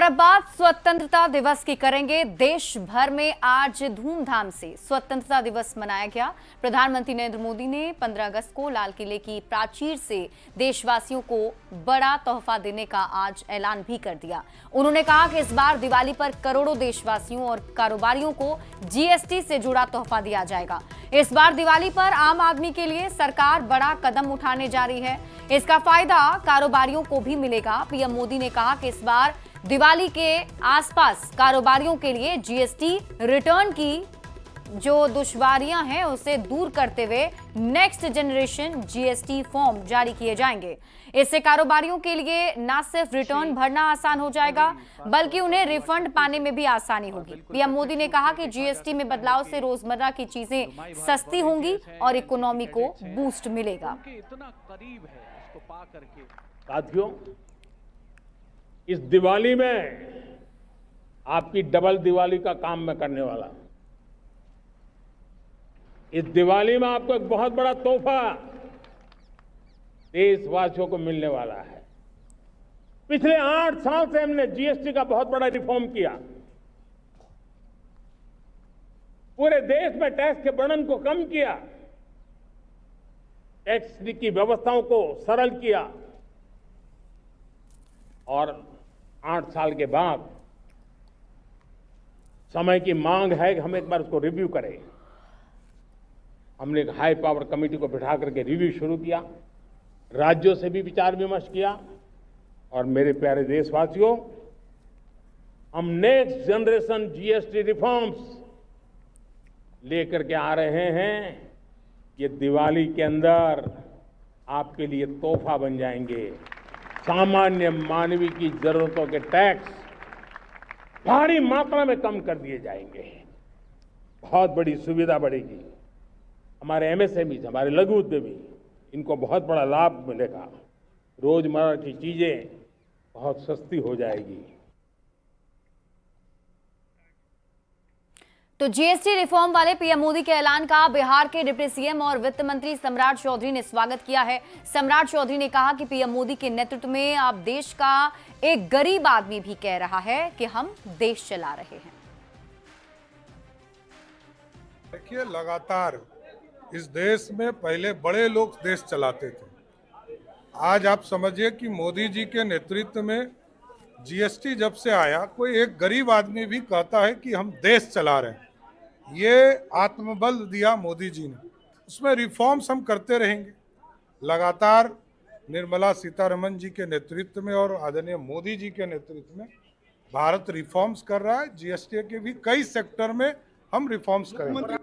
और अब बात स्वतंत्रता दिवस की करेंगे। देश भर में आज धूमधाम से स्वतंत्रता दिवस मनाया गया। प्रधानमंत्री नरेंद्र मोदी ने 15 अगस्त को लाल किले की प्राचीर से देशवासियों को बड़ा तोहफा देने का आज ऐलान भी कर दिया। उन्होंने कहा कि इस बार दिवाली पर करोड़ों देशवासियों और कारोबारियों को जीएसटी से जुड़ा तोहफा दिया जाएगा। इस बार दिवाली पर आम आदमी के लिए सरकार बड़ा कदम उठाने जा रही है। इसका फायदा कारोबारियों को भी मिलेगा। पीएम मोदी ने कहा कि इस बार दिवाली के आसपास कारोबारियों के लिए जीएसटी रिटर्न की जो दुश्वारियां हैं उसे दूर करते हुए नेक्स्ट जनरेशन जीएसटी फॉर्म जारी किए जाएंगे। इससे कारोबारियों के लिए न सिर्फ रिटर्न भरना आसान हो जाएगा बल्कि उन्हें रिफंड पाने में भी आसानी होगी। पीएम मोदी ने कहा कि जीएसटी में बदलाव से रोजमर्रा की चीजें सस्ती होंगी और इकोनॉमी को बूस्ट मिलेगा। साथियों, इस दिवाली में आपकी डबल दिवाली का काम मैं करने वाला हूं। इस दिवाली में आपको एक बहुत बड़ा तोहफा देशवासियों को मिलने वाला है। पिछले 8 साल से हमने जीएसटी का बहुत बड़ा रिफॉर्म किया। पूरे देश में टैक्स के बर्डन को कम किया, टैक्स की व्यवस्थाओं को सरल किया और 8 साल के बाद समय की मांग है कि हम एक बार उसको रिव्यू करें। हमने एक हाई पावर कमेटी को बिठा करके रिव्यू शुरू किया, राज्यों से भी विचार विमर्श किया और मेरे प्यारे देशवासियों, हम नेक्स्ट जनरेशन जीएसटी रिफॉर्म्स लेकर के आ रहे हैं। ये दिवाली के अंदर आपके लिए तोहफा बन जाएंगे। सामान्य मानवीय की जरूरतों के टैक्स भारी मात्रा में कम कर दिए जाएंगे। बहुत बड़ी सुविधा बढ़ेगी। हमारे एमएसएमई, हमारे लघु उद्यमी, इनको बहुत बड़ा लाभ मिलेगा। रोजमर्रा की चीजें बहुत सस्ती हो जाएगी। तो जीएसटी रिफॉर्म वाले पीएम मोदी के ऐलान का बिहार के डिप्टी सीएम और वित्त मंत्री सम्राट चौधरी ने स्वागत किया है। सम्राट चौधरी ने कहा कि पीएम मोदी के नेतृत्व में अब देश का एक गरीब आदमी भी कह रहा है कि हम देश चला रहे हैं। देखिए, लगातार इस देश में पहले बड़े लोग देश चलाते थे। आज आप समझिए कि मोदी जी के नेतृत्व में जीएसटी जब से आया, कोई एक गरीब आदमी भी कहता है कि हम देश चला रहे हैं। ये आत्मबल दिया मोदी जी ने। उसमें रिफॉर्म्स हम करते रहेंगे। लगातार निर्मला सीतारमण जी के नेतृत्व में और आदरणीय मोदी जी के नेतृत्व में भारत रिफॉर्म्स कर रहा है। जीएसटी के भी कई सेक्टर में हम रिफॉर्म्स करेंगे।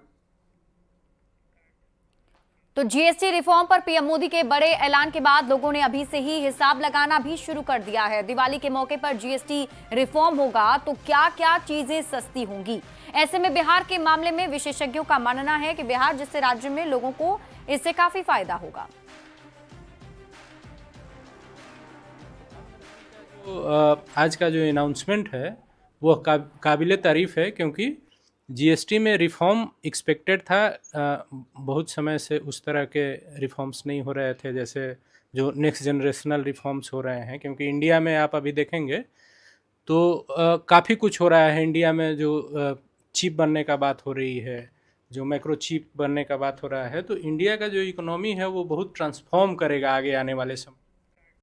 तो जीएसटी रिफॉर्म पर पीएम मोदी के बड़े ऐलान के बाद लोगों ने अभी से ही हिसाब लगाना भी शुरू कर दिया है। दिवाली के मौके पर जीएसटी रिफॉर्म होगा तो क्या क्या चीजें सस्ती होंगी। ऐसे में बिहार के मामले में विशेषज्ञों का मानना है कि बिहार जैसे राज्य में लोगों को इससे काफी फायदा होगा। तो आज का जो अनाउंसमेंट है वो काबिले तारीफ है, क्योंकि जीएसटी में रिफॉर्म एक्सपेक्टेड था। बहुत समय से उस तरह के रिफॉर्म्स नहीं हो रहे थे जैसे जो नेक्स्ट जनरेशनल रिफॉर्म्स हो रहे हैं। क्योंकि इंडिया में आप अभी देखेंगे तो काफ़ी कुछ हो रहा है। इंडिया में जो चिप बनने का बात हो रही है, जो माइक्रो चिप बनने का बात हो रहा है, तो इंडिया का जो इकोनॉमी है वो बहुत ट्रांसफॉर्म करेगा आगे आने वाले समय।